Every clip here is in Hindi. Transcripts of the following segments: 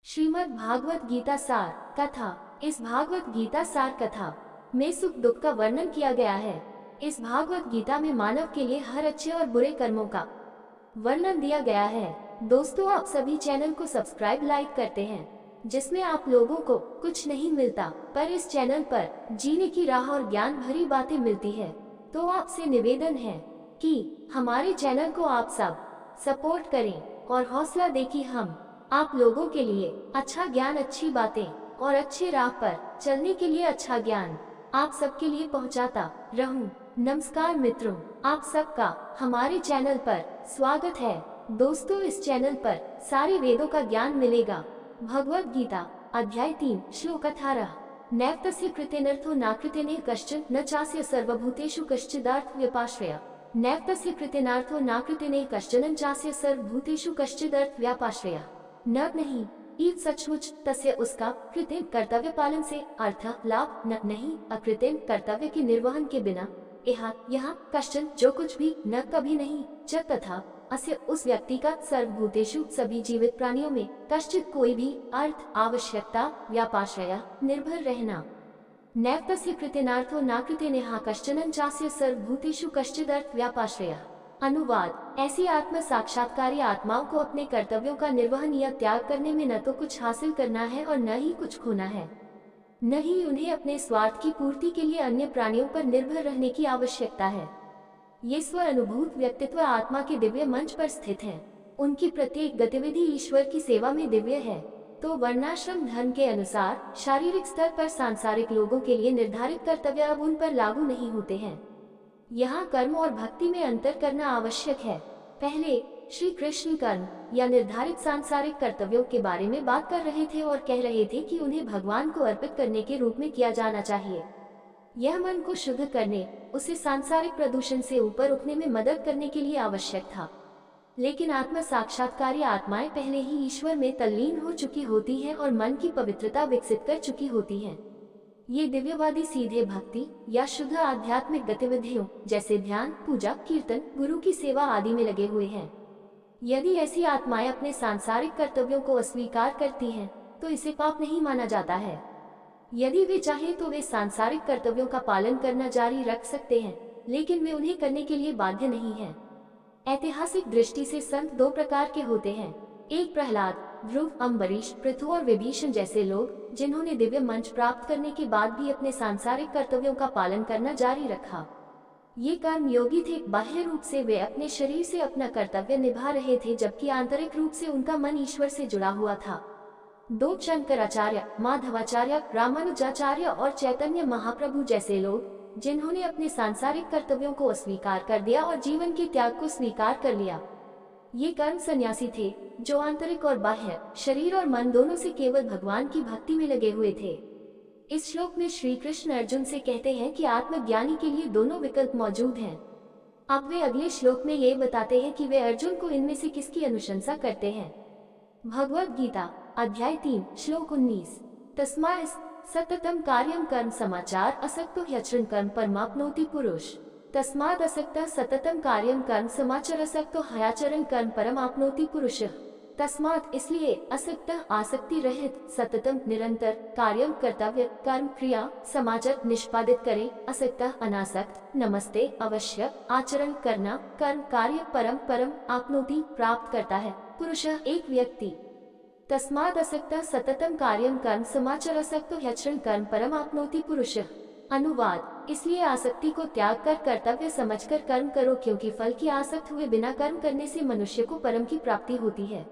श्रीमद् भागवत गीता सार कथा। इस भागवत गीता सार कथा में सुख दुख का वर्णन किया गया है। इस भागवत गीता में मानव के लिए हर अच्छे और बुरे कर्मों का वर्णन दिया गया है। दोस्तों, आप सभी चैनल को सब्सक्राइब लाइक करते हैं, जिसमें आप लोगों को कुछ नहीं मिलता, पर इस चैनल पर जीने की राह और ज्ञान भरी बातें मिलती है। तो आपसे निवेदन है कि हमारे चैनल को आप सब सपोर्ट करें और हौसला दें कि हम आप लोगों के लिए अच्छा ज्ञान, अच्छी बातें और अच्छे राह पर चलने के लिए अच्छा ज्ञान आप सबके लिए पहुंचाता रहूं। नमस्कार मित्रों, आप सबका हमारे चैनल पर स्वागत है। दोस्तों, इस चैनल पर सारे वेदों का ज्ञान मिलेगा। भगवद गीता अध्याय 3 श्लोक 18। नैवतस्य कृतेनर्थो नाकृतेने कश्चित् न चास्य सर्वभूतेषु कश्चिदार्थ व्यापाश्रय। नैवतस्य कृतेनार्थो नाकृतेने कश्चन चास्य सर्वभूतेषु कश्चिदर्थ व्यापाश्रय। न नहीं ईद सचमुच तस्य उसका कृत्रिम कर्तव्य पालन से अर्थ लाभ न नहीं अकृत्रिम कर्तव्य के निर्वहन के बिना यहाँ कश्चन जो कुछ भी न कभी नहीं च तथा अस्य उस व्यक्ति का सर्वभूतेषु सभी जीवित प्राणियों में कश्चित कोई भी अर्थ आवश्यकता व्यापाश्रय निर्भर रहना। नैवतस्य कृतेनार्थो नाकृतेनेह कश्चन चास्य सर्वभूतेषु कश्चिदर्थ व्यापाश्रय। अनुवाद: ऐसी आत्म साक्षात्कारी आत्माओं को अपने कर्तव्यों का निर्वहन या त्याग करने में न तो कुछ हासिल करना है और न ही कुछ खोना है। न ही उन्हें अपने स्वार्थ की पूर्ति के लिए अन्य प्राणियों पर निर्भर रहने की आवश्यकता है। ये स्व अनुभूत व्यक्तित्व आत्मा के दिव्य मंच पर स्थित है। उनकी प्रत्येक गतिविधि ईश्वर की सेवा में दिव्य है। तो वर्णाश्रम धर्म के अनुसार शारीरिक स्तर पर सांसारिक लोगों के लिए निर्धारित कर्तव्य अब उन पर लागू नहीं होते हैं। यहाँ कर्म और भक्ति में अंतर करना आवश्यक है। पहले श्री कृष्ण कर्म या निर्धारित सांसारिक कर्तव्यों के बारे में बात कर रहे थे और कह रहे थे कि उन्हें भगवान को अर्पित करने के रूप में किया जाना चाहिए। यह मन को शुद्ध करने, उसे सांसारिक प्रदूषण से ऊपर उठने में मदद करने के लिए आवश्यक था। लेकिन आत्म साक्षात्कारी आत्माएं पहले ही ईश्वर में तल्लीन हो चुकी होती हैं और मन की पवित्रता विकसित कर चुकी होती हैं। ये दिव्यवादी सीधे भक्ति या शुद्ध आध्यात्मिक गतिविधियों जैसे ध्यान, पूजा, कीर्तन, गुरु की सेवा आदि में लगे हुए हैं। यदि ऐसी आत्माएं अपने सांसारिक कर्तव्यों को अस्वीकार करती हैं, तो इसे पाप नहीं माना जाता है। यदि वे चाहें तो वे सांसारिक कर्तव्यों का पालन करना जारी रख सकते हैं, लेकिन वे उन्हें करने के लिए बाध्य नहीं हैं। ऐतिहासिक दृष्टि से संत दो प्रकार के होते हैं। एक प्रहलाद, ध्रुव, अम्बरीश, पृथु और विभीषण जैसे लोग, जिन्होंने दिव्य मंच प्राप्त करने के बाद भी अपने सांसारिक कर्तव्यों का पालन करना जारी रखा। ये कर्म योगी थे। बाह्य रूप से वे अपने शरीर से अपना कर्तव्य निभा रहे थे, जबकि आंतरिक रूप से उनका मन ईश्वर से जुड़ा हुआ था। दो शंकराचार्य, माधवाचार्य, रामानुजाचार्य और चैतन्य महाप्रभु जैसे लोग, जिन्होंने अपने सांसारिक कर्तव्यों को अस्वीकार कर दिया और जीवन के त्याग को स्वीकार कर लिया। ये कर्म सन्यासी थे, जो आंतरिक और बाह्य शरीर और मन दोनों से केवल भगवान की भक्ति में लगे हुए थे। इस श्लोक में श्री कृष्ण अर्जुन से कहते हैं कि आत्मज्ञानी के लिए दोनों विकल्प मौजूद हैं। अब वे अगले श्लोक में ये बताते हैं कि वे अर्जुन को इनमें से किसकी अनुशंसा करते हैं। भगवद गीता अध्याय 3 श्लोक 19। तस्मात् सततं कार्यं कर्म समाचार असक्तो ह्यचरन् कर्म परमाप्नोति पुरुष। तस्मात् असक्तः सततं कार्यं कर्म समाचर असक्तो ह्याचरन् कर्म परमाप्नोति पुरुषः। तस्मात् इसलिए असक्तः आसक्ति रहित, सततम निरंतर, कार्यम कर्तव्य कर्म क्रिया समाचर निष्पादित करे, असक्तः अनासक्त, नमस्ते अवश्य, आचरण करना कर्म कार्य परम परम आपनोति प्राप्त करता है, पुरुषः एक व्यक्ति। तस्मात् असक्तः सततम कार्यम कर्म समाचर असक्तो ह्यचरन् कर्म परम आपनोति पुरुषः। अनुवाद: इसलिए आसक्ति को त्याग कर कर्तव्य समझकर कर्म करो, क्योंकि फल की आसक्त हुए बिना कर्म करने से मनुष्य को परम की प्राप्ति होती है।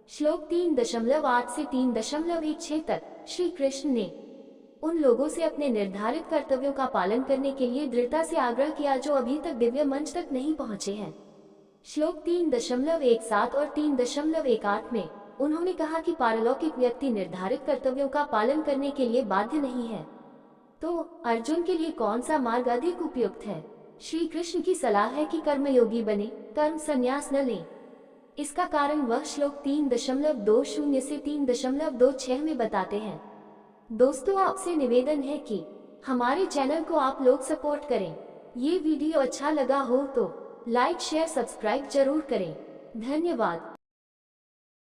श्लोक 3.8 से 3.16 तक श्री कृष्ण ने उन लोगों से अपने निर्धारित कर्तव्यों का पालन करने के लिए दृढ़ता से आग्रह किया जो अभी तक दिव्य मंच तक नहीं पहुंचे हैं। श्लोक 3.17 और 3.18 में उन्होंने कहा कि पारलौकिक व्यक्ति निर्धारित कर्तव्यों का पालन करने के लिए बाध्य नहीं है। तो अर्जुन के लिए कौन सा मार्ग अधिक उपयुक्त है? श्री कृष्ण की सलाह है कि कर्मयोगी बने, कर्म संन्यास न लें। इसका कारण वह श्लोक 3.20 से 3.26 में बताते हैं। दोस्तों, आपसे निवेदन है कि हमारे चैनल को आप लोग सपोर्ट करें। ये वीडियो अच्छा लगा हो तो लाइक शेयर सब्सक्राइब जरूर करें। धन्यवाद।